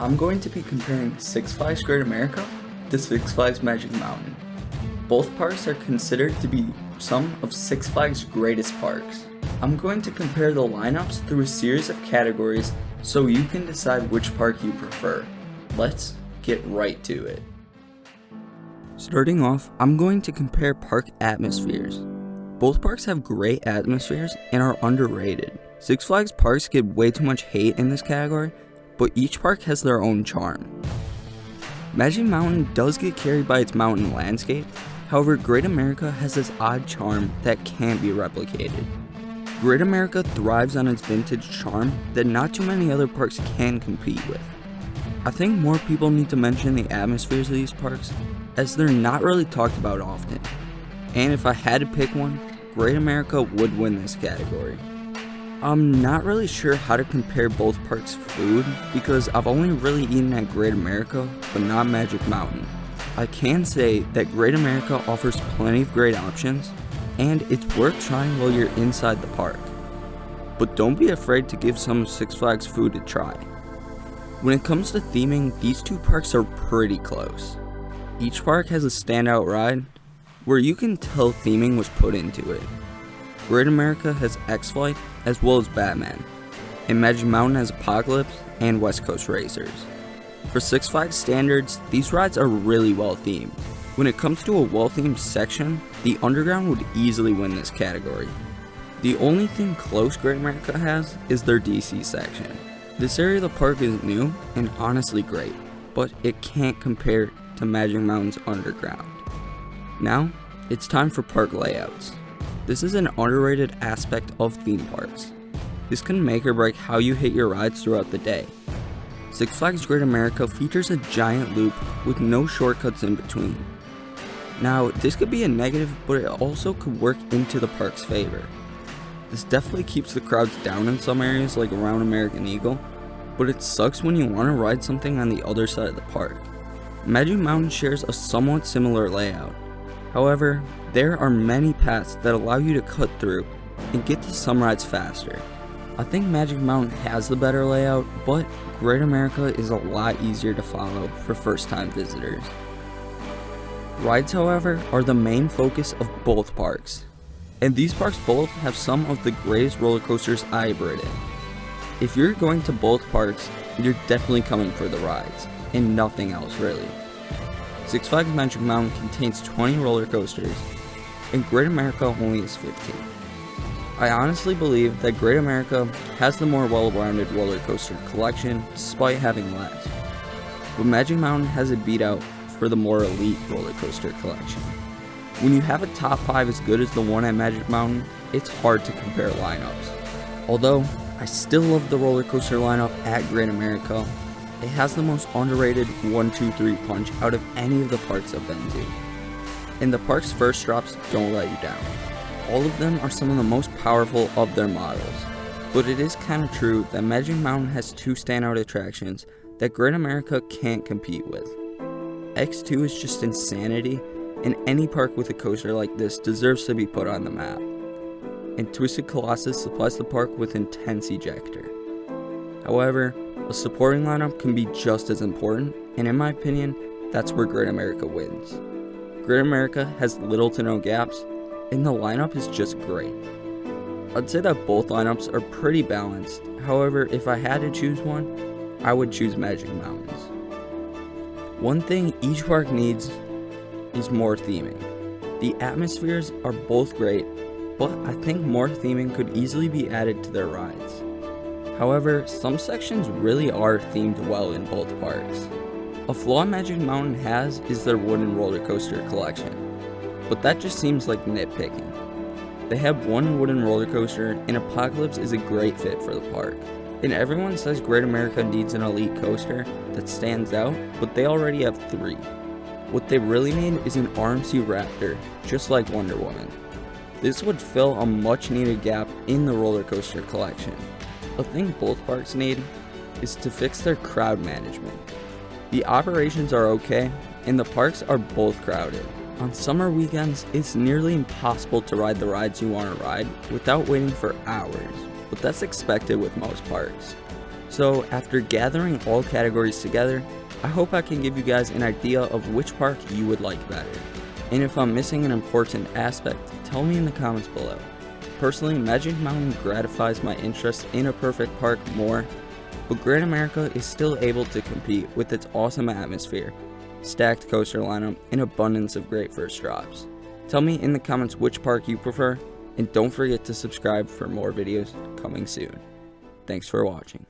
I'm going to be comparing Six Flags Great America to Six Flags Magic Mountain. Both parks are considered to be some of Six Flags' greatest parks. I'm going to compare the lineups through a series of categories so you can decide which park you prefer. Let's get right to it. Starting off, I'm going to compare park atmospheres. Both parks have great atmospheres and are underrated. Six Flags parks get way too much hate in this category, but each park has their own charm. Magic Mountain does get carried by its mountain landscape, however Great America has this odd charm that can't be replicated. Great America thrives on its vintage charm that not too many other parks can compete with. I think more people need to mention the atmospheres of these parks, as they're not really talked about often. And if I had to pick one, Great America would win this category. I'm not really sure how to compare both parks' food because I've only really eaten at Great America, but not Magic Mountain. I can say that Great America offers plenty of great options, and it's worth trying while you're inside the park. But don't be afraid to give some Six Flags food a try. When it comes to theming, these two parks are pretty close. Each park has a standout ride where you can tell theming was put into it. Great America has X-Flight as well as Batman, and Magic Mountain has Apocalypse and West Coast Racers. For Six Flags standards, these rides are really well themed. When it comes to a well themed section, the Underground would easily win this category. The only thing close Great America has is their DC section. This area of the park is new and honestly great, but it can't compare to Magic Mountain's Underground. Now, it's time for park layouts. This is an underrated aspect of theme parks. This can make or break how you hit your rides throughout the day. Six Flags Great America features a giant loop with no shortcuts in between. Now, this could be a negative, but it also could work into the park's favor. This definitely keeps the crowds down in some areas like around American Eagle, but it sucks when you want to ride something on the other side of the park. Magic Mountain shares a somewhat similar layout. However, there are many paths that allow you to cut through and get to some rides faster. I think Magic Mountain has the better layout, but Great America is a lot easier to follow for first-time visitors. Rides, however, are the main focus of both parks, and these parks both have some of the greatest roller coasters I've ridden. If you're going to both parks, you're definitely coming for the rides, and nothing else really. Six Flags Magic Mountain contains 20 roller coasters, and Great America only has 15. I honestly believe that Great America has the more well-rounded roller coaster collection despite having less, but Magic Mountain has it beat out for the more elite roller coaster collection. When you have a top 5 as good as the one at Magic Mountain, it's hard to compare lineups. Although, I still love the roller coaster lineup at Great America. It has the most underrated 1-2-3 punch out of any of the parks I've been to. And the park's first drops don't let you down. All of them are some of the most powerful of their models. But it is kind of true that Magic Mountain has two standout attractions that Great America can't compete with. X2 is just insanity, and any park with a coaster like this deserves to be put on the map. And Twisted Colossus supplies the park with intense ejector. However, a supporting lineup can be just as important, and in my opinion, that's where Great America wins. Great America has little to no gaps, and the lineup is just great. I'd say that both lineups are pretty balanced, however, if I had to choose one, I would choose Magic Mountains. One thing each park needs is more theming. The atmospheres are both great, but I think more theming could easily be added to their rides. However, some sections really are themed well in both parks. A flaw Magic Mountain has is their wooden roller coaster collection, but that just seems like nitpicking. They have one wooden roller coaster, and Apocalypse is a great fit for the park. And everyone says Great America needs an elite coaster that stands out, but they already have 3. What they really need is an RMC Raptor, just like Wonder Woman. This would fill a much needed gap in the roller coaster collection. A thing both parks need is to fix their crowd management. The operations are okay, and the parks are both crowded. On summer weekends, it's nearly impossible to ride the rides you want to ride without waiting for hours, but that's expected with most parks. So after gathering all categories together, I hope I can give you guys an idea of which park you would like better. And if I'm missing an important aspect, tell me in the comments below. Personally, Magic Mountain gratifies my interest in a perfect park more, but Great America is still able to compete with its awesome atmosphere, stacked coaster lineup, and abundance of great first drops. Tell me in the comments which park you prefer, and don't forget to subscribe for more videos coming soon. Thanks for watching.